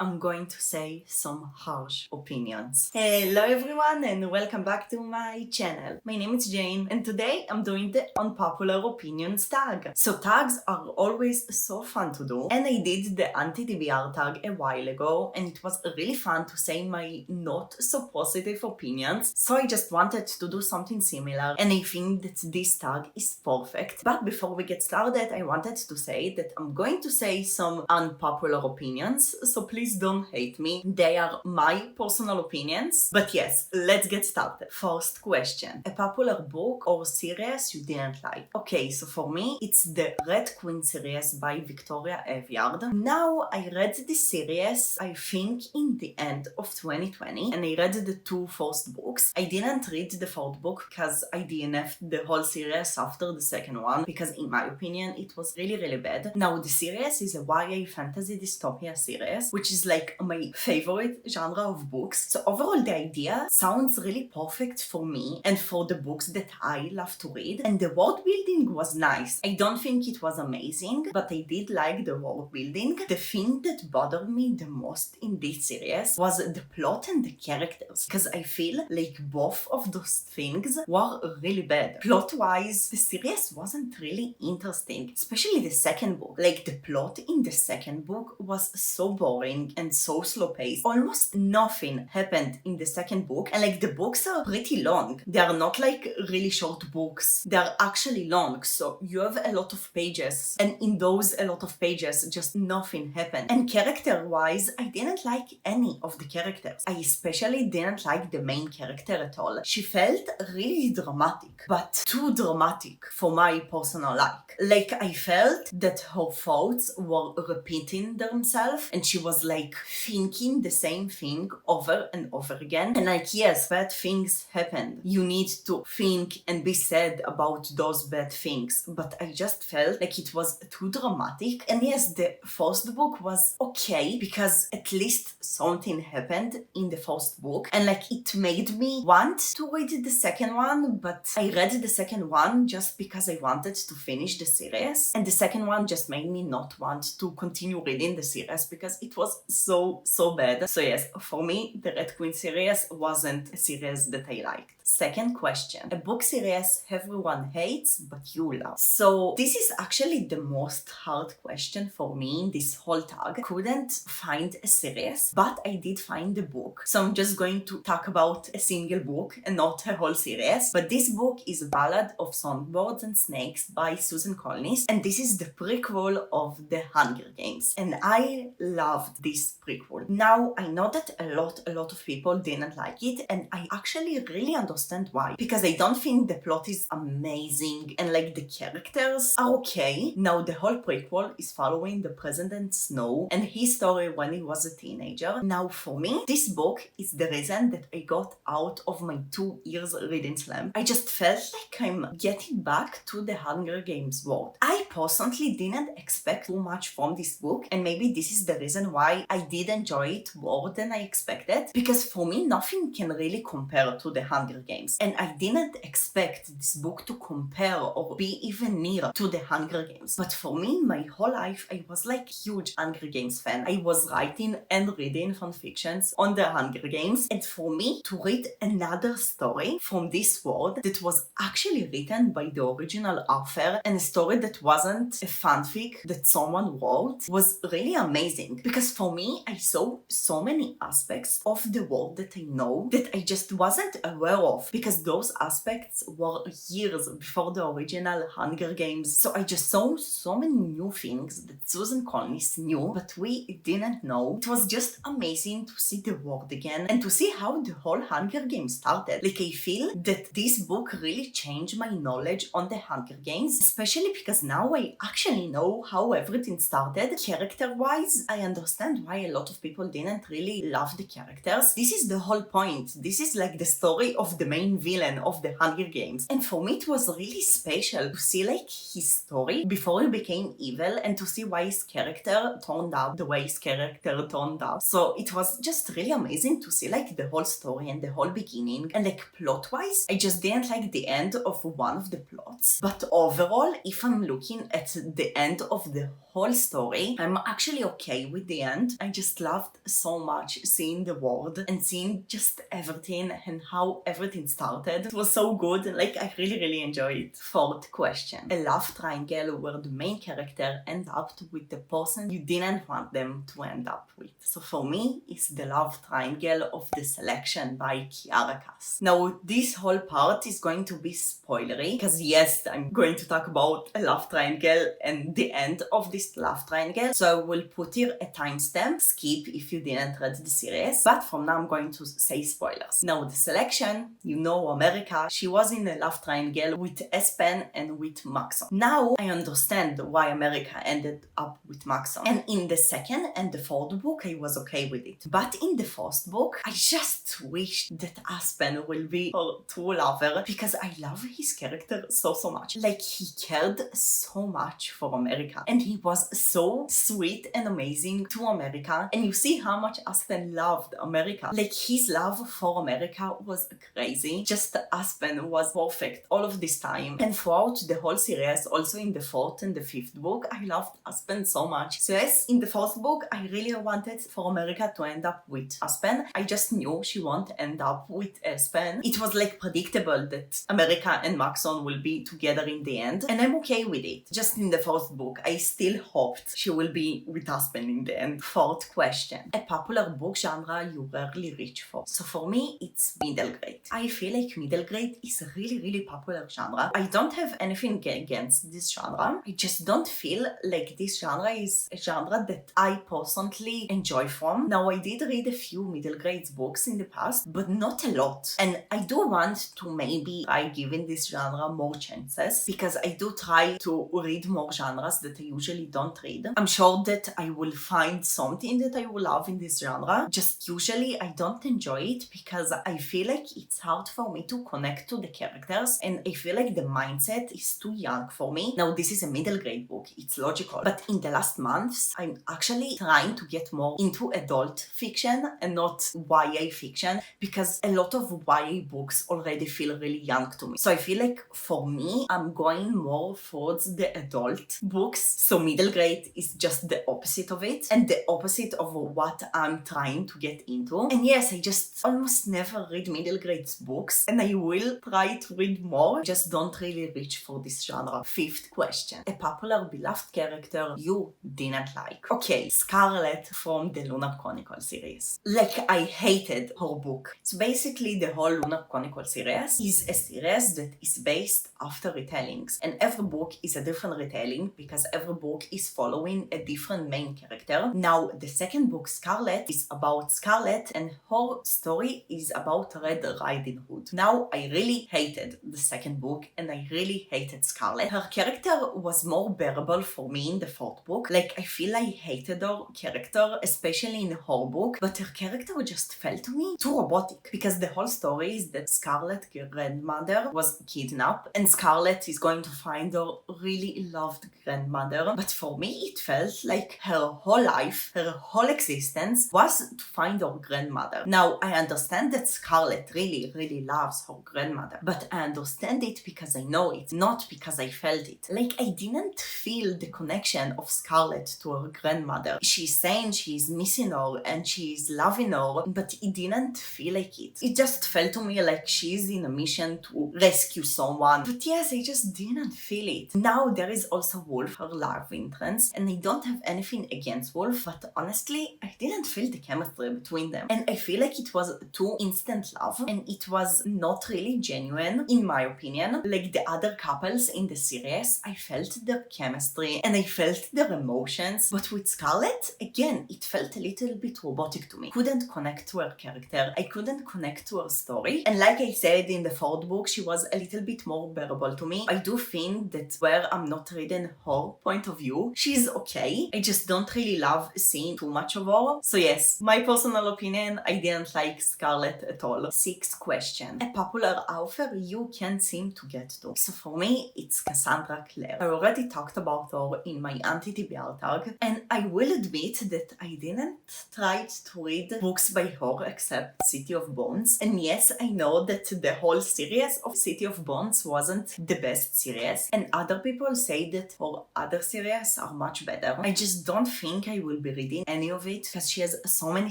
I'm going to say some harsh opinions. Hello everyone and welcome back to my channel. My name is Jane and today I'm doing the unpopular opinions tag. So tags are always so fun to do, and I did the anti-TBR tag a while ago and it was really fun to say my not so positive opinions. So I just wanted to do something similar and I think that this tag is perfect. But before we get started, I wanted to say that I'm going to say some unpopular opinions, so please don't hate me. They are my personal opinions. But yes, let's get started. First question. A popular book or series you didn't like? Okay, so for me, it's the Red Queen series by Victoria Aveyard. Now, I read this series, I think, in the end of 2020, and I read the two first books. I didn't read the fourth book because I DNF'd the whole series after the second one, because in my opinion, it was really bad. Now, the series is a YA fantasy dystopia series, which is like my favorite genre of books. So overall, the idea sounds really perfect for me and for the books that I love to read. And the world building was nice. I don't think it was amazing, but I did like the world building. The thing that bothered me the most in this series was the plot and the characters, because I feel like both of those things were really bad. Plot-wise, the series wasn't really interesting, especially the second book. Like, the plot in the second book was so boring and so slow-paced. Almost nothing happened in the second book, and like, the books are pretty long. They are not like really short books. They are actually long, so you have a lot of pages, and in those a lot of pages, just nothing happened. And character-wise, I didn't like any of the characters. I especially didn't like the main character at all. She felt really dramatic, but too dramatic for my personal like. Like, I felt that her thoughts were repeating themselves and she was like thinking the same thing over and over again. And like, yes, bad things happened. You need to think and be sad about those bad things. But I just felt like it was too dramatic. And yes, the first book was okay because at least something happened in the first book. And like, it made me want to read the second one, but I read the second one just because I wanted to finish the series. And the second one just made me not want to continue reading the series because it was so bad. So yes, for me, the Red Queen series wasn't a series that I liked. Second question. A book series everyone hates but you love. So this is actually the most hard question for me in this whole tag. Couldn't find a series, but I did find a book. So I'm just going to talk about a single book and not a whole series. But this book is Ballad of Songbirds and Snakes by Susan Collins, and this is the prequel of The Hunger Games. And I loved this prequel. Now, I know that a lot of people didn't like it, and I actually really understand why. Because I don't think the plot is amazing, and like, the characters are okay. Now, the whole prequel is following the President Snow and his story when he was a teenager. Now, for me, this book is the reason that I got out of my 2 years reading slam. I just felt like I'm getting back to the Hunger Games world. I personally didn't expect too much from this book, and maybe this is the reason why I did enjoy it more than I expected, because for me, nothing can really compare to the Hunger Games, and I didn't expect this book to compare or be even near to the Hunger Games. But for me, my whole life, I was like huge Hunger Games fan. I was writing and reading fanfictions on the Hunger Games, and for me to read another story from this world that was actually written by the original author, and a story that wasn't a fanfic that someone wrote, was really amazing. Because for me, I saw so many aspects of the world that I know that I just wasn't aware of, because those aspects were years before the original Hunger Games. So I just saw so many new things that Susan Collins knew, but we didn't know. It was just amazing to see the world again and to see how the whole Hunger Games started. Like, I feel that this book really changed my knowledge on the Hunger Games, especially because now I actually know how everything started. Character-wise, I understand why a lot of people didn't really love the characters. This is the whole point. This is like the story of the the main villain of the Hunger Games. And for me, it was really special to see like his story before he became evil and to see why his character turned out the way his character turned out. So it was just really amazing to see like the whole story and the whole beginning. And like plot-wise, I just didn't like the end of one of the plots. But overall, if I'm looking at the end of the whole story, I'm actually okay with the end. I just loved so much seeing the world and seeing just everything and how everything started. It was so good, like I really enjoyed it. Fourth question. A love triangle where the main character ends up with the person you didn't want them to end up with. So for me, it's the love triangle of The Selection by Kiara Cass. Now, this whole part is going to be spoilery because yes, I'm going to talk about a love triangle and the end of this love triangle. So I will put here a timestamp. Skip if you didn't read the series. But from now I'm going to say spoilers. Now, The Selection, you know America, she was in a love triangle with Espen and with Maxon. Now I understand why America ended up with Maxon. And in the second and the fourth book, I was okay with it. But in the first book, I just wish that Espen will be her true lover because I love his character so much. Like, he cared so much for America and he was so sweet and amazing to America. And you see how much Espen loved America. Like, his love for America was crazy. Just Espen was perfect all of this time. And throughout the whole series, also in the fourth and the fifth book, I loved Espen so much. So yes, in the fourth book, I really wanted for America to end up with Espen. I just knew she won't end up with Espen. It was like predictable that America and Maxon will be together in the end. And I'm okay with it. Just in the fourth book, I still hoped she will be with Espen in the end. Fourth question. A popular book genre you rarely reach for. So for me, it's middle grade. I feel like middle grade is a really popular genre. I don't have anything against this genre. I just don't feel like this genre is a genre that I personally enjoy from. Now, I did read a few middle grades books in the past, but not a lot. And I do want to maybe try giving this genre more chances because I do try to read more genres that I usually don't read. I'm sure that I will find something that I will love in this genre. Just usually I don't enjoy it because I feel like it's hard for me to connect to the characters and I feel like the mindset is too young for me. Now, this is a middle grade book, it's logical. But in the last months, I'm actually trying to get more into adult fiction and not YA fiction because a lot of YA books already feel really young to me. So I feel like for me, I'm going more towards the adult books. So middle grade is just the opposite of it and the opposite of what I'm trying to get into. And yes, I just almost never read middle grade books and I will try to read more. I just don't really reach for this genre. Fifth question. A popular beloved character you didn't like. Okay, Scarlet from the Lunar Chronicle series. Like, I hated her book. So basically the whole Lunar Chronicle series is a series that is based after retellings and every book is a different retelling because every book is following a different main character. Now, the second book, Scarlet, is about Scarlet and her story is about Red Riding Hood. Now, I really hated the second book and I really hated Scarlet. Her character was more bearable for me in the fourth book. Like, I feel I hated her character, especially in her book, but her character just felt to me too robotic because the whole story is that Scarlet's grandmother was kidnapped and Scarlet is going to find her really loved grandmother. But for me, it felt like her whole life, her whole existence was to find her grandmother. Now, I understand that Scarlet really loves her grandmother, but I understand it because I know it, not because I felt it. Like, I didn't feel the connection of Scarlet to her grandmother. She's saying she's missing her and she's loving her, but it didn't feel like it. It just felt to me like she's in a mission to rescue someone. But yes, I just didn't feel it. Now, there is also Wolf, her love interest, and I don't have anything against Wolf, but honestly, I didn't feel the chemistry between them. And I feel like it was too instant love, and it was not really genuine, in my opinion. Like the other couples in the series, I felt their chemistry, and I felt their emotions, but with Scarlet, again, it felt a little bit robotic to me. Couldn't connect to her character, I couldn't connect to her story, and like I said in the fourth book, she was a little bit more bearable to me. I do think that where I'm not reading her point of view, she's okay. I just don't really love seeing too much of her. So yes, my personal opinion, I didn't like Scarlet at all. Sixth question. question. A popular author you can't seem to get to. So for me, it's Cassandra Clare. I already talked about her in my anti-TBR tag, and I will admit that I didn't try to read books by her except City of Bones. And yes, I know that the whole series of City of Bones wasn't the best series, and other people say that her other series are much better. I just don't think I will be reading any of it because she has so many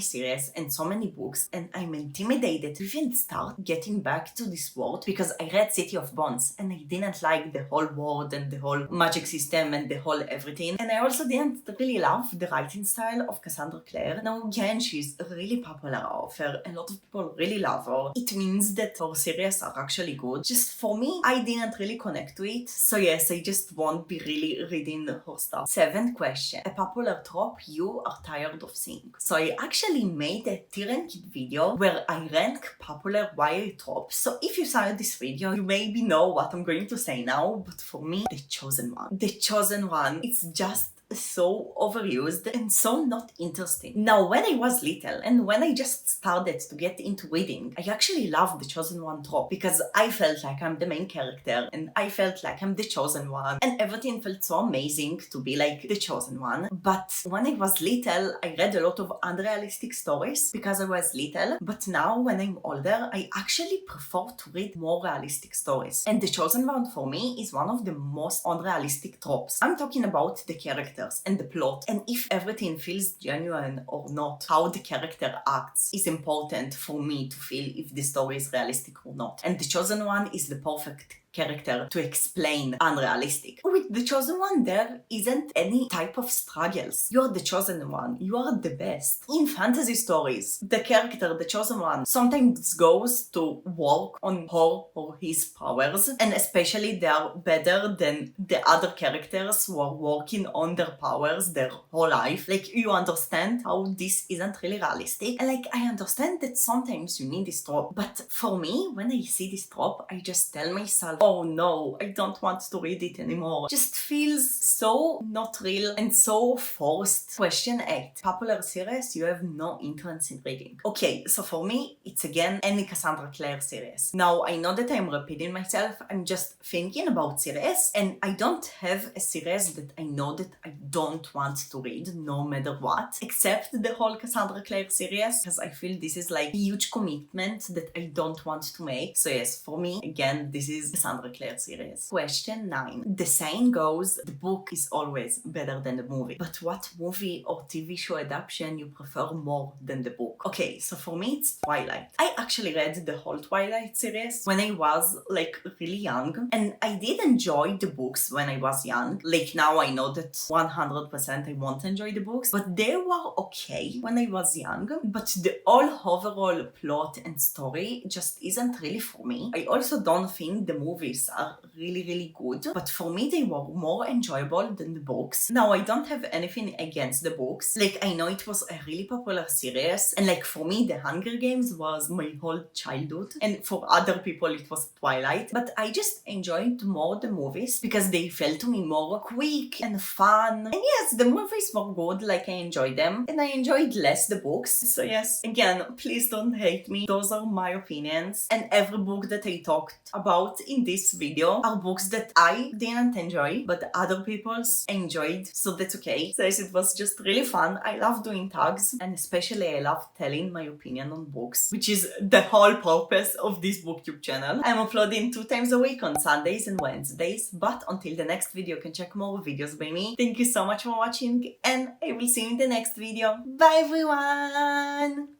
series and so many books, and I'm intimidated to even start getting back to this world because I read City of Bones and I didn't like the whole world and the whole magic system and the whole everything. And I also didn't really love the writing style of Cassandra Clare. Now again, she's a really popular author. A lot of people really love her. It means that her series are actually good. Just for me, I didn't really connect to it. So yes, I just won't be really reading her stuff. 7th question. A popular trope you are tired of seeing. So I actually made a tier and kit video where I rank popular YA tropes. So if you saw this video, you maybe know what I'm going to say now, but for me, The Chosen One. The Chosen One, it's just so overused and so not interesting. Now, when I was little and when I just started to get into reading, I actually loved the Chosen One trope because I felt like I'm the main character and I felt like I'm the chosen one and everything felt so amazing to be like the chosen one. But when I was little, I read a lot of unrealistic stories because I was little. But now when I'm older, I actually prefer to read more realistic stories. And the Chosen One for me is one of the most unrealistic tropes. I'm talking about the character and the plot, and if everything feels genuine or not. How the character acts is important for me to feel if the story is realistic or not. And The Chosen One is the perfect character to explain unrealistic. With The Chosen One, there isn't any type of struggles. You're the chosen one. You are the best. In fantasy stories, the character, the chosen one, sometimes goes to work on her or his powers, and especially they are better than the other characters who are working on their powers their whole life. Like, you understand how this isn't really realistic, and like, I understand that sometimes you need this trope, but for me, when I see this trope, I just tell myself, oh no, I don't want to read it anymore. Just feels so not real and so forced. Question 8. Popular series you have no interest in reading. Okay, so for me, it's again any Cassandra Clare series. Now, I know that I'm repeating myself. I'm just thinking about series, and I don't have a series that I know that I don't want to read no matter what, except the whole Cassandra Clare series, because I feel this is like a huge commitment that I don't want to make. So yes, for me, again, this is Cassandra Clare series. Question 9. The saying goes, the book is always better than the movie. But what movie or TV show adaptation you prefer more than the book? Okay, so for me it's Twilight. I actually read the whole Twilight series when I was like really young, and I did enjoy the books when I was young. Like, now I know that 100% I won't enjoy the books, but they were okay when I was young. But the whole overall plot and story just isn't really for me. I also don't think the movies are really good, but for me they were more enjoyable than the books. Now, I don't have anything against the books. Like, I know it was a really popular series, and like for me the Hunger Games was my whole childhood, and for other people it was Twilight, but I just enjoyed more the movies because they felt to me more quick and fun. And yes, the movies were good, like I enjoyed them, and I enjoyed less the books. So yes, again, please don't hate me. Those are my opinions, and every book that I talked about in this video are books that I didn't enjoy, but other people's enjoyed, so that's okay. So yes, it was just really fun. I love doing tags, and especially I love telling my opinion on books, which is the whole purpose of this booktube channel. I'm uploading 2 times a week on Sundays and Wednesdays, but until the next video, you can check more videos by me. Thank you so much for watching, and I will see you in the next video. Bye everyone!